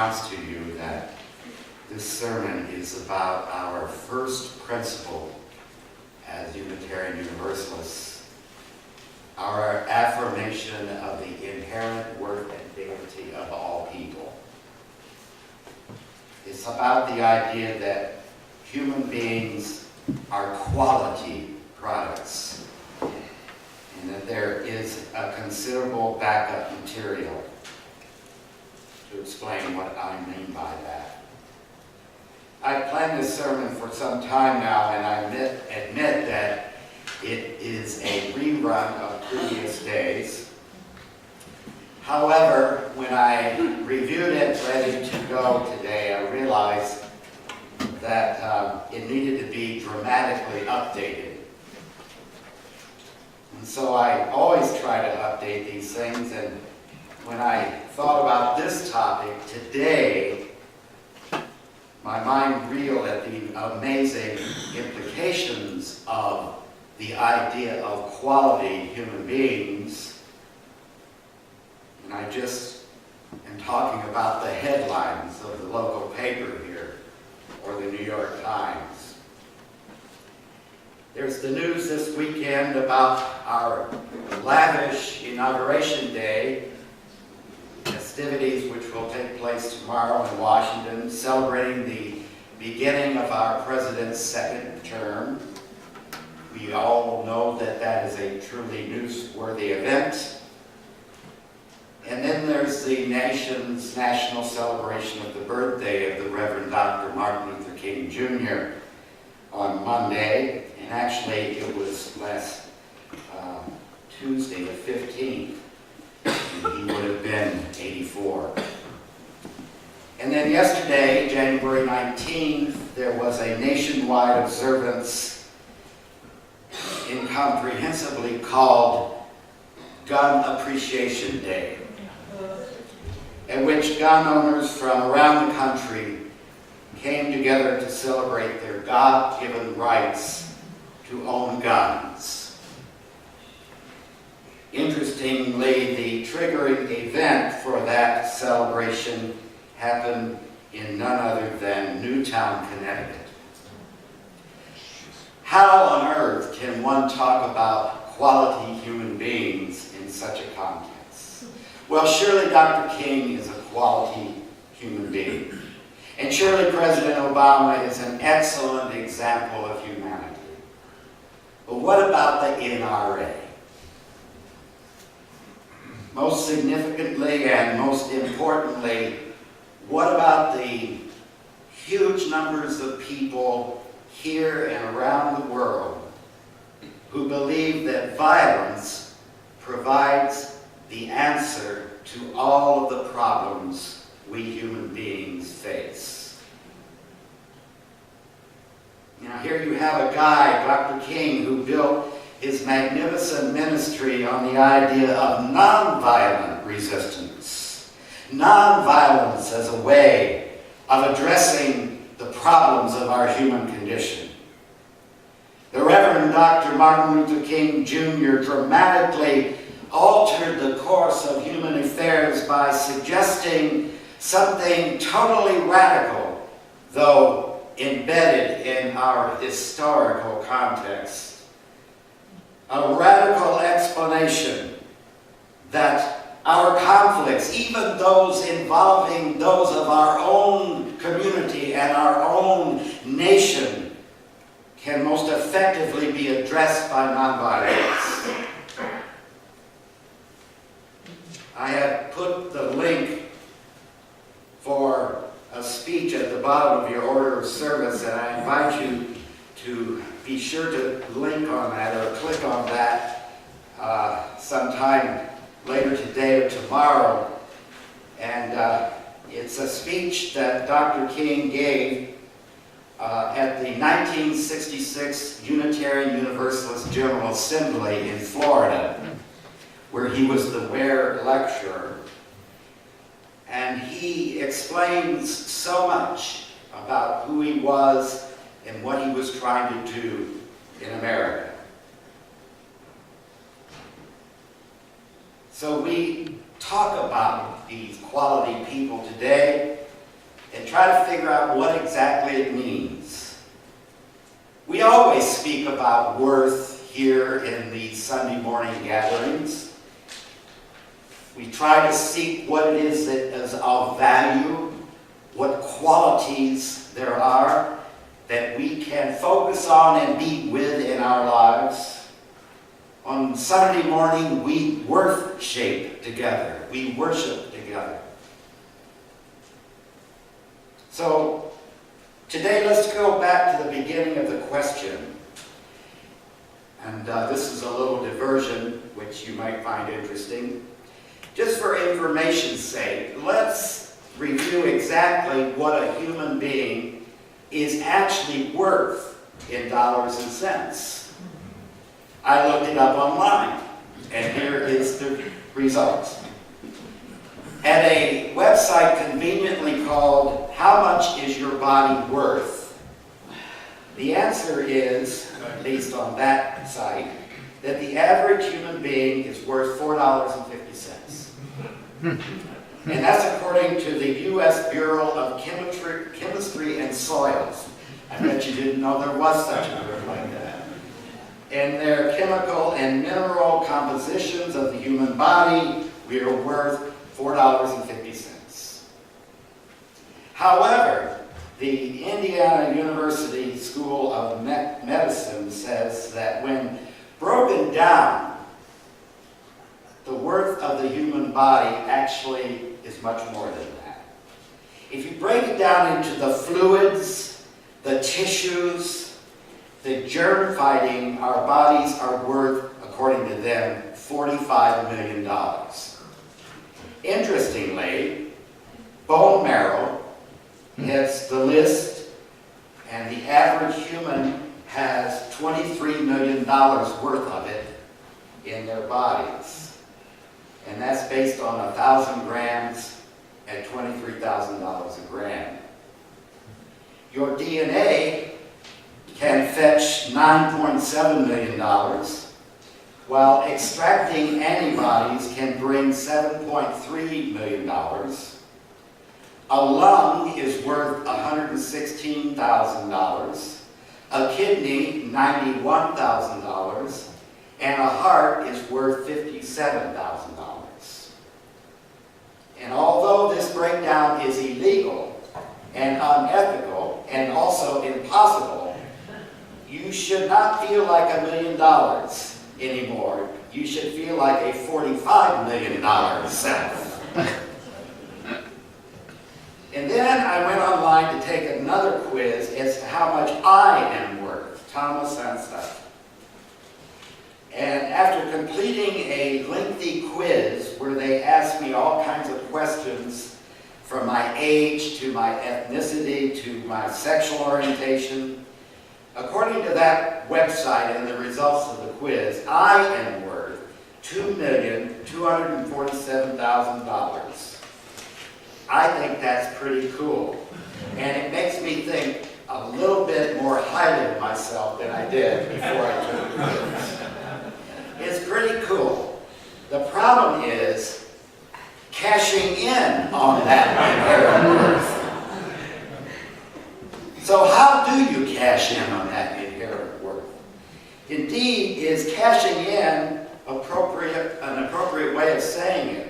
announce to you that this sermon is about our first principle as Unitarian Universalists, our affirmation of the inherent worth and dignity of all people. It's about the idea that human beings are quality products, and that there is a considerable backup material to explain what I mean by that. I've planned this sermon for some time now, and I admit that it is a rerun of previous days. However, when I reviewed it ready to go today, I realized that it needed to be dramatically updated. And so I always try to update these things, and when I thought about this topic today, my mind reeled at the amazing implications of the idea of quality human beings. And I just am talking about the headlines of the local paper here, or the New York Times. There's the news this weekend about our lavish Inauguration Day festivities, which will take place tomorrow in Washington, celebrating the beginning of our president's second term. We all know that that is a truly newsworthy event. And then there's the nation's national celebration of the birthday of the Reverend Dr. Martin Luther King Jr. on Monday. And actually, it was last Tuesday, the 15th. And he would have been 84. And then yesterday, January 19th, there was a nationwide observance incomprehensibly called Gun Appreciation Day, in which gun owners from around the country came together to celebrate their God-given rights to own guns. Interestingly, the triggering event for that celebration happened in none other than Newtown, Connecticut. How on earth can one talk about quality human beings in such a context? Well, surely Dr. King is a quality human being. And surely President Obama is an excellent example of humanity. But what about the NRA? Most significantly and most importantly, what about the huge numbers of people here and around the world who believe that violence provides the answer to all of the problems we human beings face? Now, here you have a guy, Dr. King, who built his magnificent ministry on the idea of nonviolent resistance. Nonviolence as a way of addressing the problems of our human condition. The Reverend Dr. Martin Luther King Jr. dramatically altered the course of human affairs by suggesting something totally radical, though embedded in our historical context. A radical explanation that our conflicts, even those involving those of our own community and our own nation, can most effectively be addressed by nonviolence. I have put the link for a speech at the bottom of your order of service, and I invite you to be sure to link on that or click on that sometime later today or tomorrow. And it's a speech that Dr. King gave at the 1966 Unitarian Universalist General Assembly in Florida, where he was the Ware lecturer. And he explains so much about who he was and what he was trying to do in America. So we talk about these quality people today, and try to figure out what exactly it means. We always speak about worth here in these Sunday morning gatherings. We try to seek what it is that is of value, what qualities there are that we can focus on and be with in our lives. On Sunday morning, we worship together. We worship together. So, today let's go back to the beginning of the question. And this is a little diversion, which you might find interesting. Just for information's sake, let's review exactly what a human being is actually worth in dollars and cents. I looked it up online, and here is the results. At a website conveniently called How Much Is Your Body Worth? The answer is, based on that site, that the average human being is worth $4.50. And that's according to the U.S. Bureau of Chemistry and Soils. I bet you didn't know there was such a word like that. And their chemical and mineral compositions of the human body, we are worth $4.50. However, the Indiana University School of Medicine says that when broken down, the worth of the human body actually is much more than that. If you break it down into the fluids, the tissues, the germ fighting, our bodies are worth, according to them, $45 million. Interestingly, bone marrow hits the list, and the average human has $23 million worth of it in their bodies. And that's based on 1,000 grams at $23,000 a gram. Your DNA can fetch $9.7 million, while extracting antibodies can bring $7.3 million. A lung is worth $116,000, a kidney $91,000, and a heart is worth $57,000. And although this breakdown is illegal and unethical and also impossible, you should not feel like $1 million anymore. You should feel like a $45 million self. And then I went online to take another quiz as to how much I am worth, Thomas Anastasi. And after completing a lengthy quiz where they asked me all kinds of questions from my age to my ethnicity to my sexual orientation, according to that website and the results of the quiz, I am worth $2,247,000. I think that's pretty cool. And it makes me think a little bit more highly of myself than I did before I took the quiz. It's pretty cool. The problem is cashing in on that inherent worth. So how do you cash in on that inherent worth? Indeed, is cashing in an appropriate way of saying it?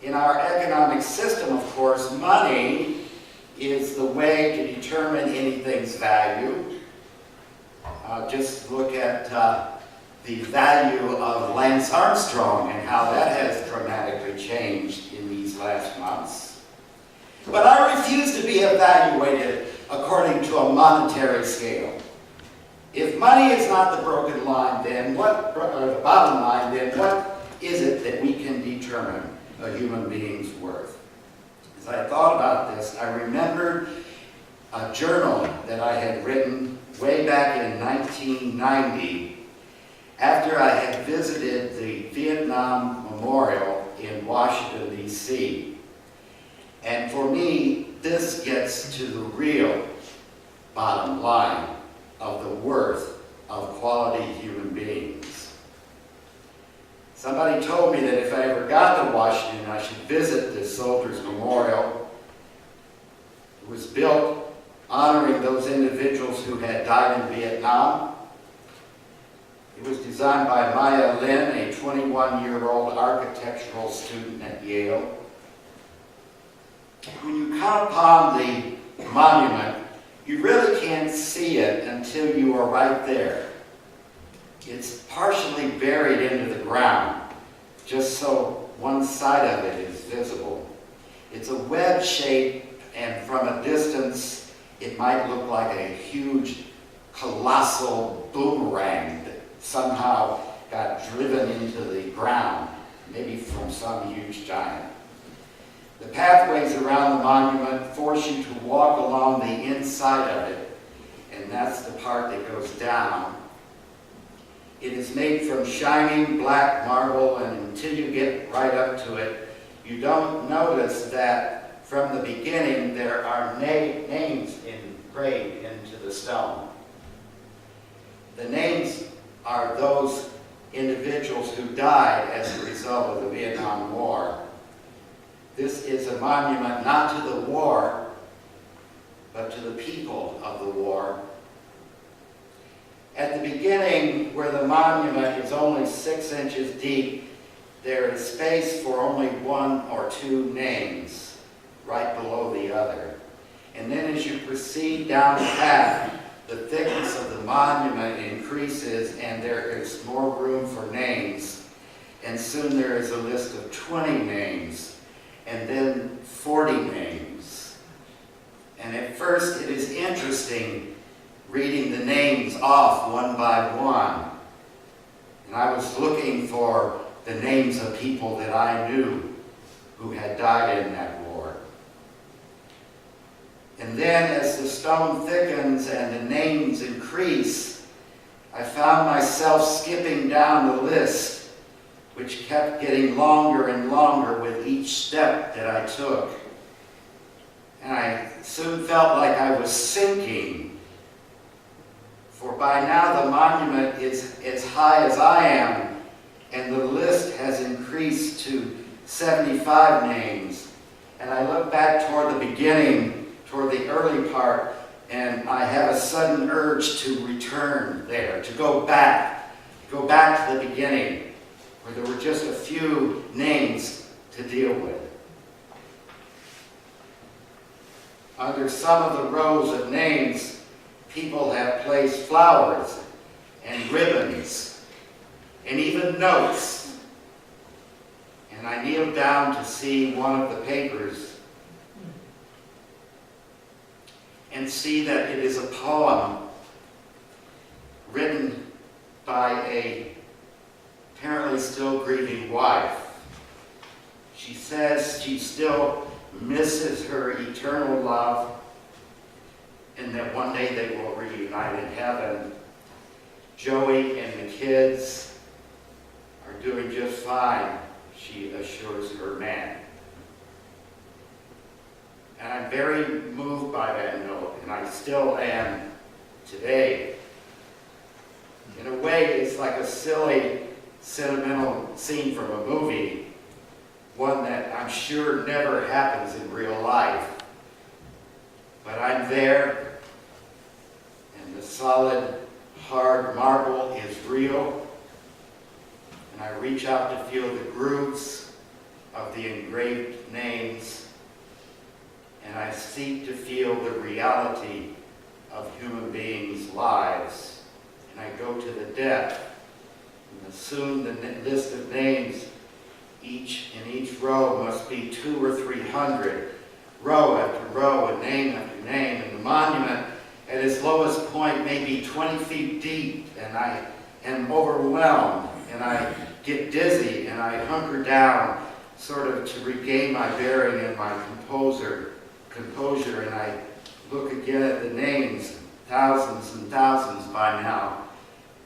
In our economic system, of course, money is the way to determine anything's value. Just look at the value of Lance Armstrong and how that has dramatically changed in these last months. But I refuse to be evaluated according to a monetary scale. If money is not the broken line, then what, or the bottom line, then what is it that we can determine a human being's worth? As I thought about this, I remembered a journal that I had written way back in 1990 after I had visited the Vietnam Memorial in Washington, D.C. And for me, this gets to the real bottom line of the worth of quality human beings. Somebody told me that if I ever got to Washington, I should visit the Soldiers Memorial was built honoring those individuals who had died in Vietnam. It was designed by Maya Lin, a 21-year-old architectural student at Yale. When you come upon the monument, you really can't see it until you are right there. It's partially buried into the ground, just so one side of it is visible. It's a wedge shape, and from a distance, it might look like a huge, colossal boomerang that somehow got driven into the ground, maybe from some huge giant. The pathways around the monument force you to walk along the inside of it, and that's the part that goes down. It is made from shining black marble, and until you get right up to it, you don't notice that from the beginning there are names engraved into the stone. The names are those individuals who died as a result of the Vietnam War. This is a monument not to the war, but to the people of the war. At the beginning, where the monument is only 6 inches deep, there is space for only 1 or 2 names, right below the other. And then as you proceed down the path, the thickness of the monument increases and there is more room for names. And soon there is a list of 20 names, and then 40 names. And at first it is interesting reading the names off one by one. And I was looking for the names of people that I knew who had died in that war. And then as the stone thickens and the names increase, I found myself skipping down the list, which kept getting longer and longer with each step that I took. And I soon felt like I was sinking, for by now the monument is as high as I am, and the list has increased to 75 names. And I look back toward the beginning, toward the early part, and I have a sudden urge to return there, to go back to the beginning, where there were just a few names to deal with. Under some of the rows of names, people have placed flowers and ribbons and even notes. And I kneeled down to see one of the papers and see that it is a poem written by a apparently still grieving wife. She says she still misses her eternal love and that one day they will reunite in heaven. Joey and the kids are doing just fine, she assures her man. And I'm very moved by that note, and I still am today. In a way, it's like a silly, sentimental scene from a movie, one that I'm sure never happens in real life. But I'm there, and the solid, hard marble is real, and I reach out to feel the grooves of the engraved names, and I seek to feel the reality of human beings' lives, and I go to the depth, and soon the list of names in each row must be 200 or 300, row after row, and name after name, and the monument at its lowest point may be 20 feet deep, and I am overwhelmed, and I get dizzy, and I hunker down sort of to regain my bearing and my composure, and I look again at the names, thousands and thousands by now,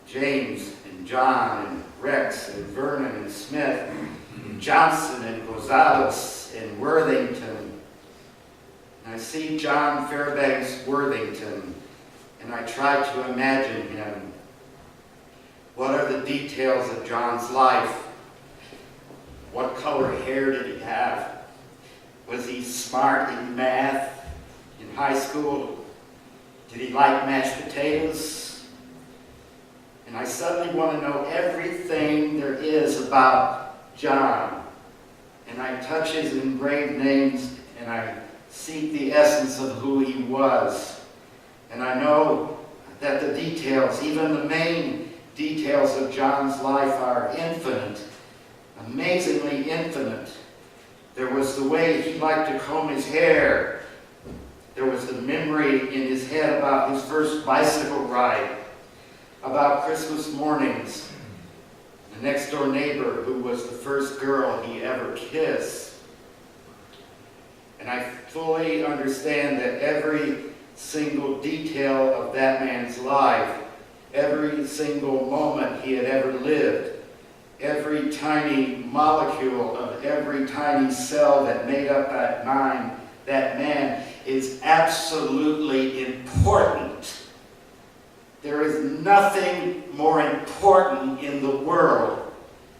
James and John and Rex and Vernon and Smith, and Johnson and Gonzalez and Worthington. And I see John Fairbanks Worthington, and I try to imagine him. What are the details of John's life? What color hair did he have? Was he smart in math? in high school? Did he like mashed potatoes? And I suddenly want to know everything there is about John. And I touch his engraved names and I seek the essence of who he was. And I know that the details, even the main details of John's life, are infinite, amazingly infinite. There was the way he liked to comb his hair. There was the memory in his head about his first bicycle ride, about Christmas mornings, the next door neighbor who was the first girl he ever kissed. And I fully understand that every single detail of that man's life, every single moment he had ever lived, every tiny molecule of every tiny cell that made up that man is absolutely important. There is nothing more important in the world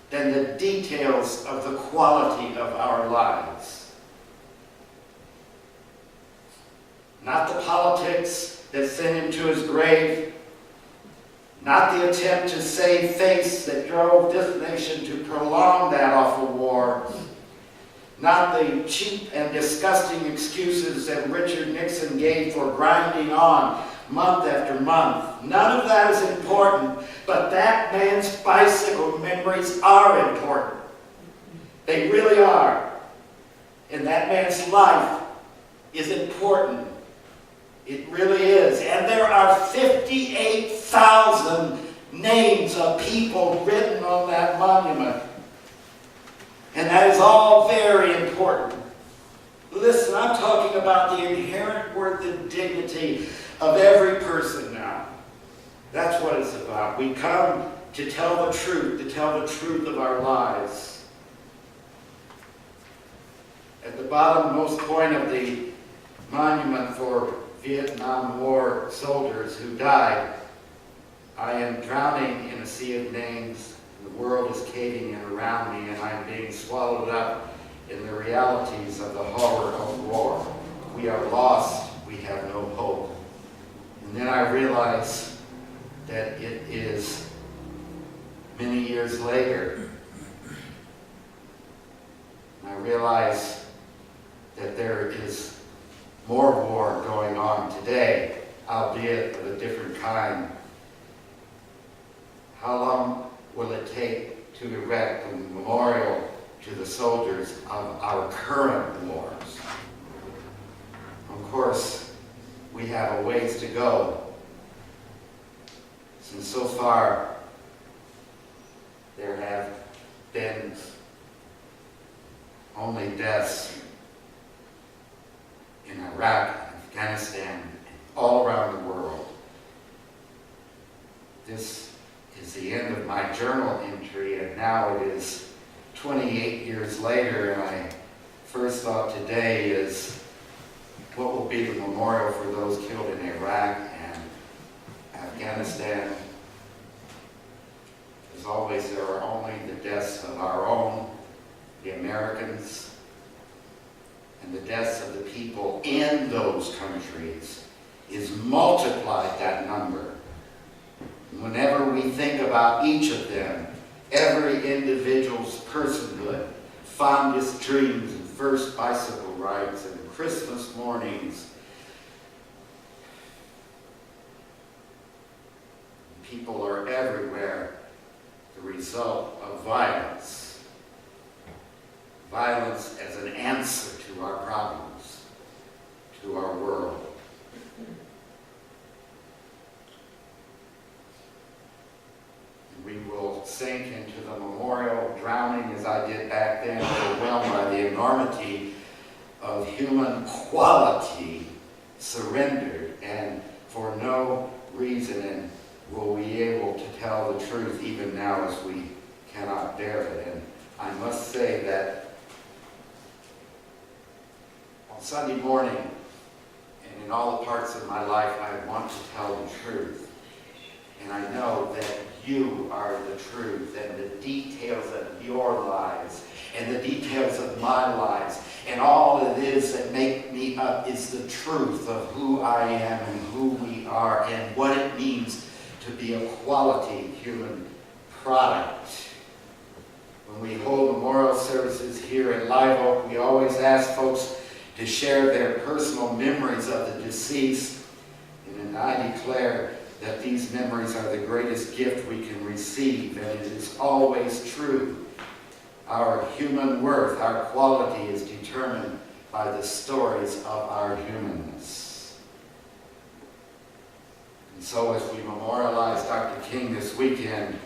than the details of the quality of our lives. Not the politics that sent him to his grave, not the attempt to save face that drove this nation to prolong that awful war, not the cheap and disgusting excuses that Richard Nixon gave for grinding on month after month. None of that is important, but that man's bicycle memories are important. They really are. And that man's life is important. It really is. And there are 58,000 names of people written on that monument. And that is all very important. Listen, I'm talking about the inherent worth and dignity of every person now. That's what it's about. We come to tell the truth of our lives. At the bottommost point of the monument for Vietnam War soldiers who died, I am drowning in a sea of names. The world is caving in around me, and I'm being swallowed up in the realities of the horror of war. We are lost. We have no hope. And then I realize that it is many years later. I realize that there is more war going on today, albeit of a different kind. How long will it take to erect a memorial to the soldiers of our current wars? Of course, we have a ways to go, since so far there have been only deaths in Iraq, Afghanistan, and all around the world. This is the end of my journal entry, and now it is 28 years later, and my first thought today is, what will be the memorial for those killed in Iraq and Afghanistan? As always, there are only the deaths of our own, the Americans, and the deaths of the people in those countries is multiplied that number. Whenever we think about each of them, every individual's personhood, fondest dreams and first bicycle rides and Christmas mornings, people are everywhere, the result of violence. Violence as an answer to our problems, to our world. We will sink into the memorial, drowning as I did back then, overwhelmed by the enormity of human quality surrendered, and for no reason and will we be able to tell the truth even now as we cannot bear it. And I must say that on Sunday morning and in all the parts of my life, I want to tell the truth. And I know that you are the truth, and the details of your lives and the details of my lives and all it is that make me up is the truth of who I am and who we are and what it means to be a quality human product. When we hold memorial services here at Live Oak, we always ask folks to share their personal memories of the deceased. And I declare that these memories are the greatest gift we can receive, and it is always true. Our human worth, our quality is determined by the stories of our humanness. And so as we memorialize Dr. King this weekend,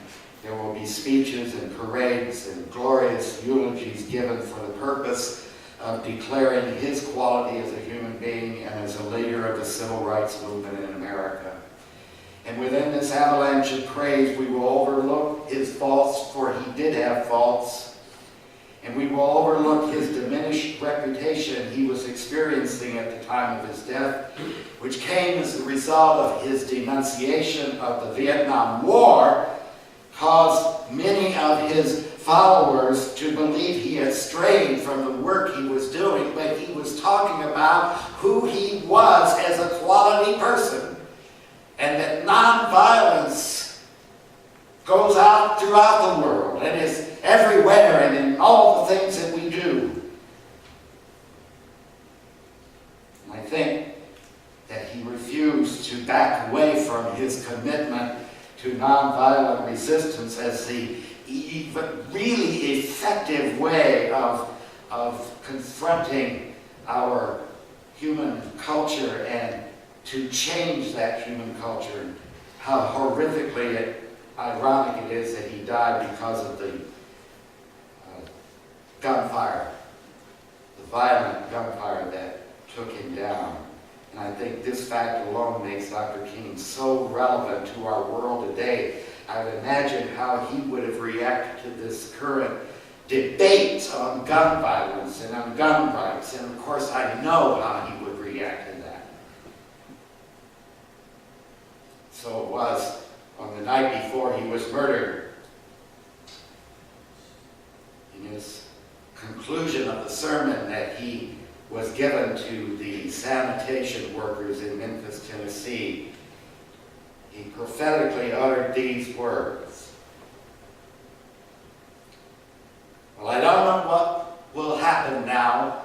there will be speeches and parades and glorious eulogies given for the purpose of declaring his quality as a human being and as a leader of the civil rights movement in America. And within this avalanche of praise, we will overlook his faults, for he did have faults. And we will overlook his diminished reputation he was experiencing at the time of his death, which came as the result of his denunciation of the Vietnam War, caused many of his followers to believe he had strayed from the work he was doing, but he was talking about who he was as a quality person, and that nonviolence goes out throughout the world and is everywhere and in all the things that we do. And I think that he refused to back away from his commitment to nonviolent resistance as the really effective way of confronting our human culture and to change that human culture. How horrifically ironic it is that he died because of the gunfire, the violent gunfire that took him down. And I think this fact alone makes Dr. King so relevant to our world today. I would imagine how he would have reacted to this current debate on gun violence and on gun rights. And of course, I know how he would react to that. So it was on the night before he was murdered. In his conclusion of the sermon that he was given to the sanitation workers in Memphis, Tennessee, he prophetically uttered these words. Well, I don't know what will happen now.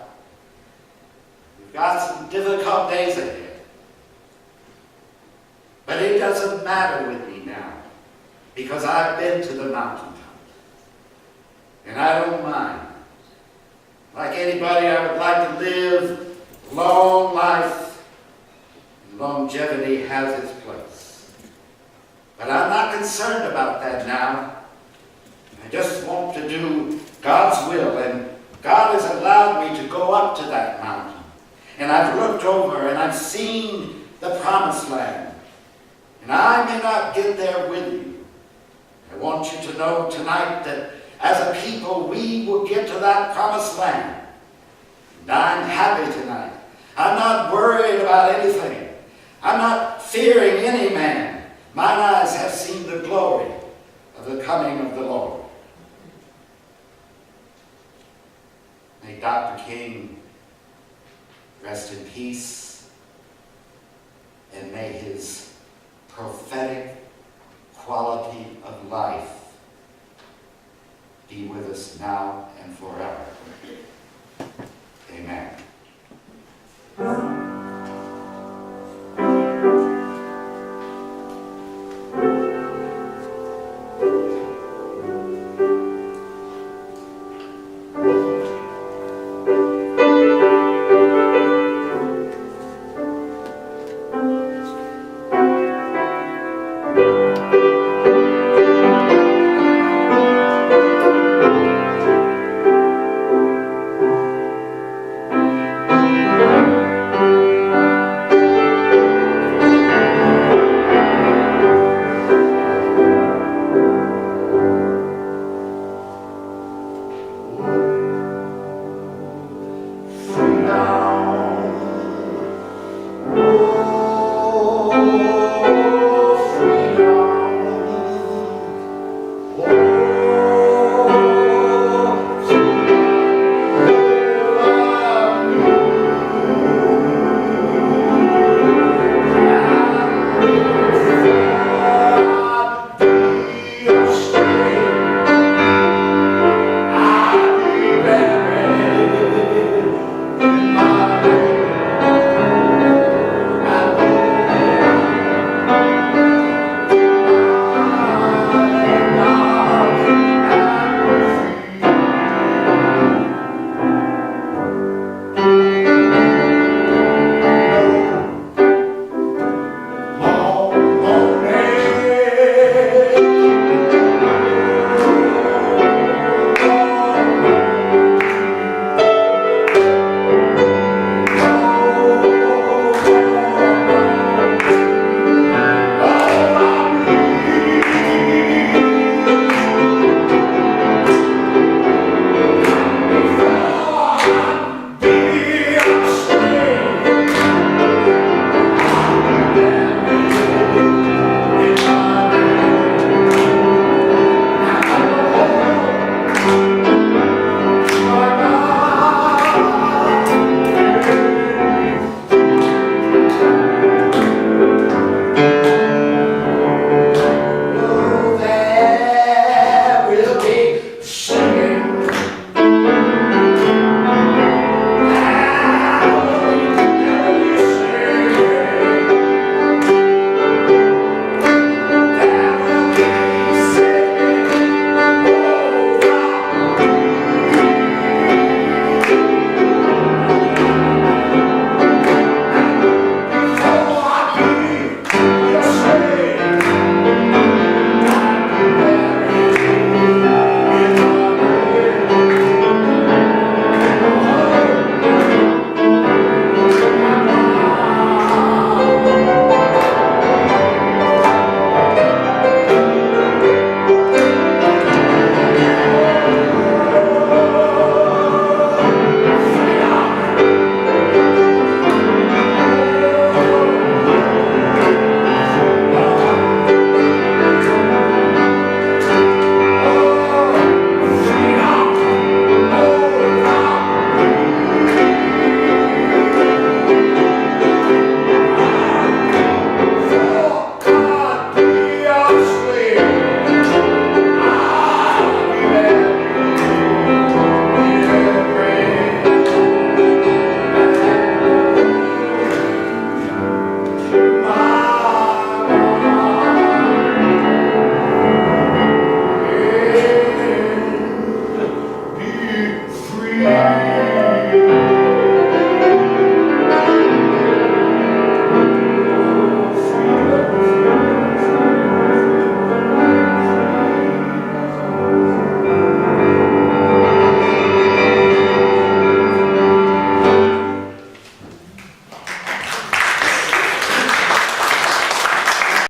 We've got some difficult days ahead. But it doesn't matter with me now, because I've been to the mountaintop. And I don't mind. Like anybody, I would like to live a long life. Longevity has its place. But I'm not concerned about that now. I just want to do God's will. And God has allowed me to go up to that mountain. And I've looked over and I've seen the promised land. And I may not get there with you. I want you to know tonight that as a people, we will get to that promised land. And I'm happy tonight. I'm not worried about anything. I'm not fearing any man. Mine eyes have seen the glory of the coming of the Lord. May Dr. King rest in peace, and may his prophetic quality of life be with us now and forever. Amen.